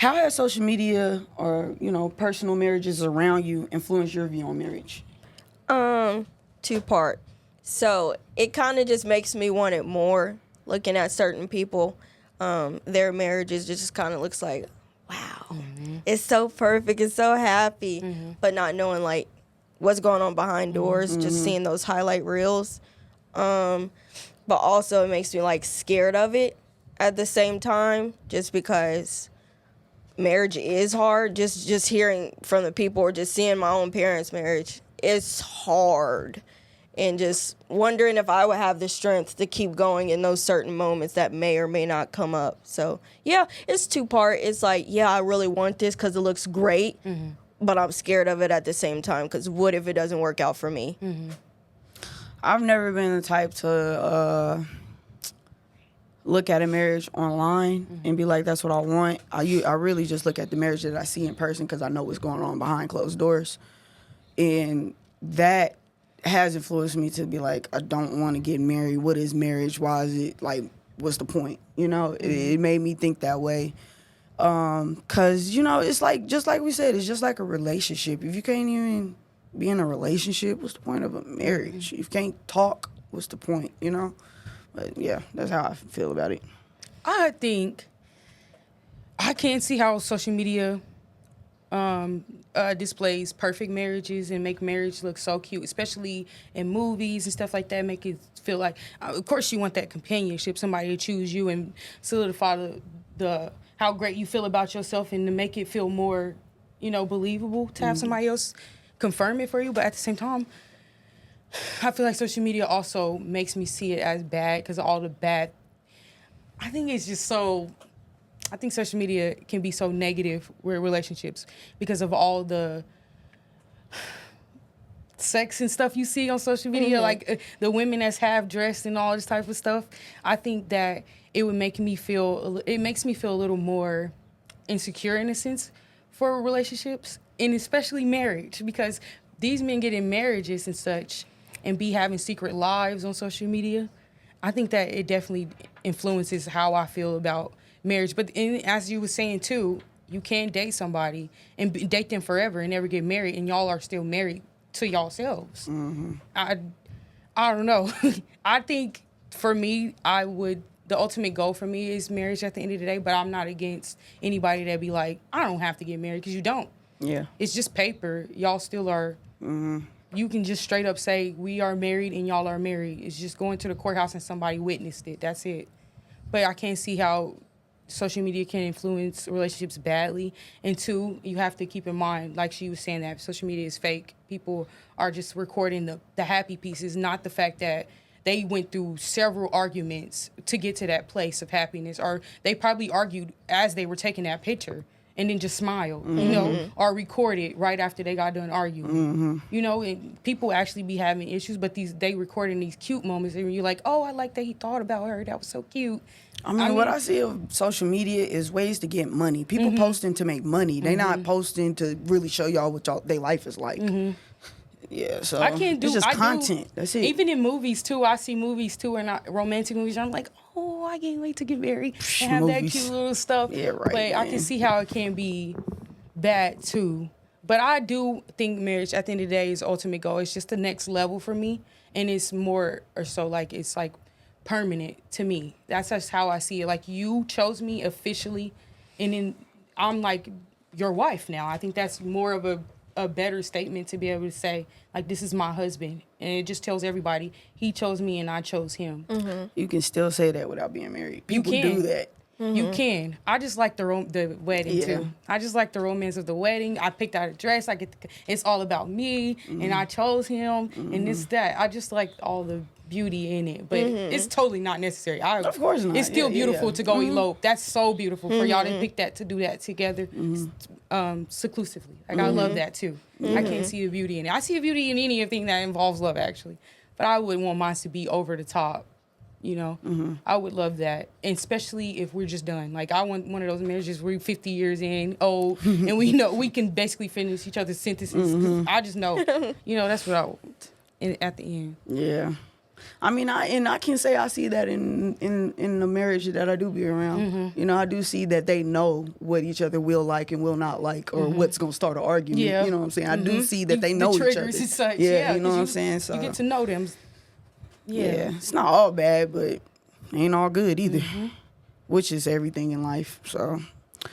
How has social media or, personal marriages around you influenced your view on marriage? Two-part. So it kind of just makes me want it more. Looking at certain people, their marriages just kind of looks like, wow, it's so perfect, it's so happy, but not knowing like what's going on behind doors, just seeing those highlight reels. But also it makes me like scared of it at the same time, just because marriage is hard. Just hearing from the people or just seeing my own parents' marriage, it's hard. And just wondering if I would have the strength to keep going in those certain moments that may or may not come up. So, yeah, it's two-part. It's like, yeah, I really want this because it looks great, but I'm scared of it at the same time because what if it doesn't work out for me? I've never been the type to look at a marriage online and be like, that's what I want. I really just look at the marriage that I see in person because I know what's going on behind closed doors. And that has influenced me to be like, I don't want to get married. What is marriage? Why is it like, what's the point? It made me think that way. Cause it's like, just like we said, it's just like a relationship. If you can't even be in a relationship, what's the point of a marriage? If you can't talk, what's the point, But yeah, that's how I feel about it. I think I can't see how social media displays perfect marriages and make marriage look so cute, especially in movies and stuff like that. Make it feel like, of course, you want that companionship, somebody to choose you and solidify the how great you feel about yourself, and to make it feel more, believable to have somebody else confirm it for you. But at the same time, I feel like social media also makes me see it as bad because of all the bad. I think it's just so. I think social media can be so negative with relationships because of all the sex and stuff you see on social media, like the women that's half dressed and all this type of stuff. I think that it makes me feel a little more insecure in a sense for relationships, and especially marriage, because these men get in marriages and such and be having secret lives on social media. I think that it definitely influences how I feel about marriage. But as you were saying too, you can date somebody and date them forever and never get married, and y'all are still married to yourselves. I don't know. I think for me, the ultimate goal for me is marriage at the end of the day, but I'm not against anybody that be like, I don't have to get married, because you don't. Yeah. It's just paper. Y'all still are. You can just straight up say, we are married and y'all are married. It's just going to the courthouse and somebody witnessed it. That's it. But I can't see how social media can influence relationships badly. And two, you have to keep in mind, like she was saying, that social media is fake. People are just recording the happy pieces, not the fact that they went through several arguments to get to that place of happiness, or they probably argued as they were taking that picture and then just smiled, or recorded right after they got done arguing. And people actually be having issues, but they recording these cute moments, and you're like, oh, I like that he thought about her. That was so cute. I mean, what I see of social media is ways to get money. People posting to make money. They not posting to really show y'all what their life is like. Yeah, so it's just content. That's it. Even in movies too, I see movies too, and romantic movies. I'm like, oh, I can't wait to get married and have that cute little stuff. Yeah, right. But I can see how it can be bad too. But I do think marriage at the end of the day is ultimate goal. It's just the next level for me, and it's more or so like it's like permanent to me. That's just how I see it. Like, you chose me officially, and then I'm like your wife now. I think that's more of a better statement to be able to say, like, this is my husband. And it just tells everybody, he chose me and I chose him. You can still say that without being married. People do that. You can. I just like the wedding too. I just like the romance of the wedding. I picked out a dress. It's all about me, and I chose him, and this, that. I just like all the beauty in it, but it's totally not necessary. Of course not. It's still beautiful to go elope. That's so beautiful for y'all to pick that, to do that together, seclusively. Like, I love that too. I can't see the beauty in it. I see the beauty in anything that involves love, actually, but I wouldn't want mine to be over the top. I would love that, and especially if we're just done. Like, I want one of those marriages where we're 50 years in, old, and we know we can basically finish each other's sentences. 'Cause I just know, that's what I want at the end. Yeah. I mean, I can say I see that in the marriage that I do be around. You know, I do see that they know what each other will like and will not like, or what's gonna start an argument. Yeah. You know what I'm saying? I do see that they The know each other. triggers and such. Yeah, you know 'cause what I'm saying? So you get to know them. yeah, it's not all bad, but ain't all good either. Which is everything in life. So